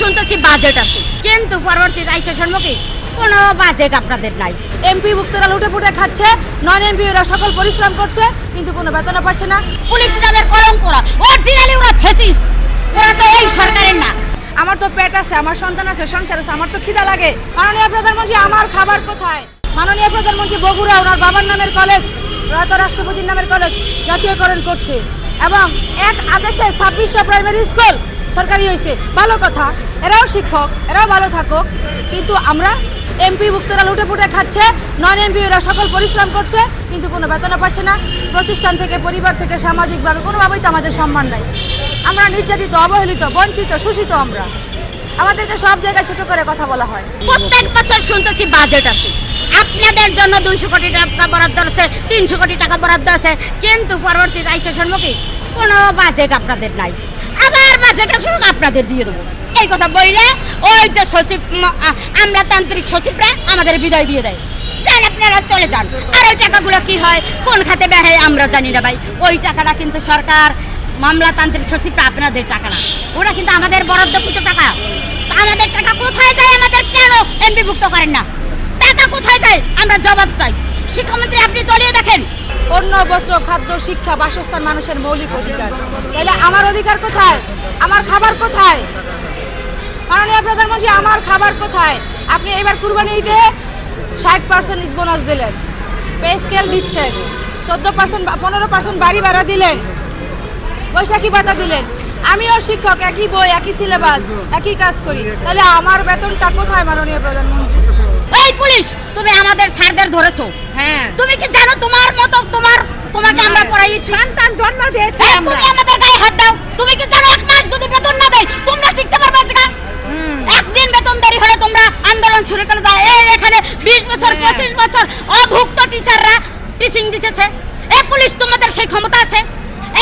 শুনতেছি বাজেট আছে, কিন্তু পরবর্তীতে আইসা সম্মুখীন কোনো বাজেট আপনাদের নাই। এমপি ভুক্তরা লুটে পুটে খাচ্ছে, নন এমপি ওরা সকল পরিশ্রম করছে কিন্তু কোনো বেতনও পাচ্ছে না। পুলিশ নামের কলঙ্করা, অরিজিনালি ওরা ফেসিস্ট, ওরা তো এই সরকারের না। আমার তো পেট আছে, আমার সন্তান আছে, সংসার আছে, আমার তো খিদা লাগে। মাননীয় প্রধানমন্ত্রী, আমার খাবার কোথায়? মাননীয় প্রধানমন্ত্রী বগুড়া ওনার বাবার নামের কলেজ, প্রয়াত রাষ্ট্রপতির নামের কলেজ জাতীয়করণ করছে এবং এক আদেশে 2600 প্রাইমারি স্কুল সরকারি হয়েছে। ভালো কথা, এরাও শিক্ষক, এরাও ভালো থাকুক, কিন্তু আমরা এমপি ভুক্তরা লুটে পুটে খাচ্ছে, নন এমপি ওরা সকল পরিশ্রম করছে কিন্তু কোনো বেতনও পাচ্ছে না। প্রতিষ্ঠান থেকে, পরিবার থেকে, সামাজিকভাবে কোনোভাবেই তো আমাদের সম্মান নাই। আমরা নির্যাতিত, অবহেলিত, বঞ্চিত, শোষিত। আমাদেরকে সব জায়গায় ছোট করে কথা বলা হয়। প্রত্যেক বছর শুনতেছি বাজেট আছে, আপনাদের জন্য 200 কোটি টাকা বরাদ্দ আছে, 300 কোটি টাকা বরাদ্দ আছে, কিন্তু পরবর্তীতে আইসা সম্মুখীন কোনো বাজেট আপনাদের নাই। আবার বাজেটের সুযোগ আপনাদের দিয়ে দেবো, এই কথা বললে ওই যে সচিব, আমলাতান্ত্রিক সচিবরা আমাদের বিদায় দিয়ে দেয়, যান আপনারা চলে যান। আর ওই টাকাগুলো কি হয়, কোন খাতে ব্যয় হয় আমরা জানি না ভাই। ওই টাকাটা কিন্তু সরকার, মামলাতান্ত্রিক সচিবরা আপনাদের টাকা না, ওরা কিন্তু আমাদের বরাদ্দকৃত টাকা। আমাদের টাকা কোথায় যায়, আমাদের কেন এমপিভুক্ত করেন না? টাকা কোথায় যায় আমরা জবাব চাই। শিক্ষামন্ত্রী আপনি তলিয়ে দেখেন। অন্ন, বস্ত্র, খাদ্য, শিক্ষা, বাসস্থান মানুষের মৌলিক অধিকার। তাহলে আমার অধিকার কোথায়? আমার খাবার কোথায়? মাননীয় প্রধানমন্ত্রী, আমার খাবার কোথায়? আপনি এবার কুরবানি ঈদে 60% বোনাস দিলেন, পে স্কেল দিচ্ছেন, 14% 15% বাড়ি ভাড়া দিলেন, বৈশাখী ভাতা দিলেন। আমিও শিক্ষক, একই বই, একই সিলেবাস, একই কাজ করি, তাহলে আমার বেতনটা কোথায় মাননীয় প্রধানমন্ত্রী? এই পুলিশ, তুমি আমাদের ছাড়দের ধরেছো। হ্যাঁ, তুমি কি জানো তোমার মতো তোমাকে আমরা পড়াইছি, সন্তান জন্ম দিয়েছি আমরা। তুমি আমাদের গায়ে হাত দাও। তুমি কি জানো 1 মাস যদি বেতন না দেয় তোমরা টিকতে পারবে আজকে? একদিন বেতন দেরি হলে তোমরা আন্দোলন শুরু করে দাও। এই এখানে 20 বছর 25 বছর অভুক্ত টিচাররা টিচিং দিতেছে। এই পুলিশ, তোমাদের সেই ক্ষমতা আছে?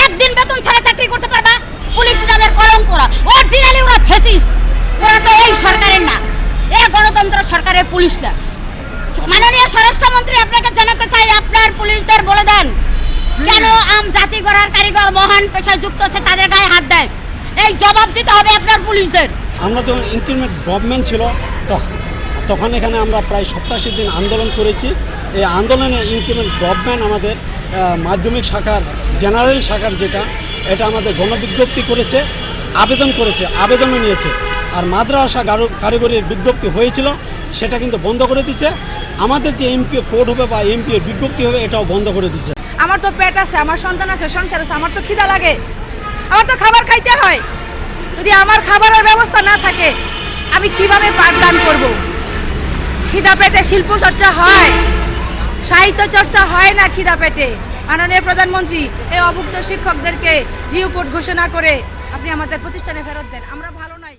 একদিন বেতন ছাড়া চাকরি করতে পারবা? পুলিশ নামের কলঙ্করা, অরিজিনালি ওরা ফেসিস্ট, ওরা তো এই সরকারের না, এরা গণতন্ত্র সরকারের পুলিশ না। মাননীয় স্বরাষ্ট্রমন্ত্রী, আপনাকে জানাতে চাই, আপনার পুলিশদের বলে দেন কেন জাতি গড়ার কারিগর মহান পেশায় যুক্ত আছে তাদের গায়ে হাত দেয়। এই জবাব দিতে হবে আপনার পুলিশদের। আমরা যখন ইনক্রিমেন্ট গভর্নমেন্ট ছিল তখন এখানে আমরা প্রায় 87 দিন আন্দোলন করেছি। এই আন্দোলনে ইনক্রিমেন্ট গভর্নমেন্ট আমাদের মাধ্যমিক শাখার, জেনারেল শাখার যেটা, এটা আমাদের গণবিজ্ঞপ্তি করেছে, আবেদনও নিয়েছে। আর মাদ্রাসা কারিগরির বিজ্ঞপ্তি হয়েছিল, সেটা কিন্তু বন্ধ করে দিচ্ছে। আমাদের যে এমপিও কোড হবে বা এমপিও বিজ্ঞপ্তি হবে, এটাও বন্ধ করে দিচ্ছে। আমার তো পেট আছে, আমার সন্তান আছে, সংসার আছে, আমার তো খিদা লাগে, আমার তো খাবার খাইতে হয়। যদি আমার খাবারের ব্যবস্থা না থাকে আমি কিভাবে পাঠদান করব? খিদা পেটে শিল্প চর্চা হয়, সাহিত্য চর্চা হয় না খিদা পেটে। মাননীয় প্রধানমন্ত্রী, এই অভুক্ত শিক্ষকদেরকে জিও কোড ঘোষণা করে আপনি আমাদের প্রতিষ্ঠানে ফেরত দেন। আমরা ভালো নাই।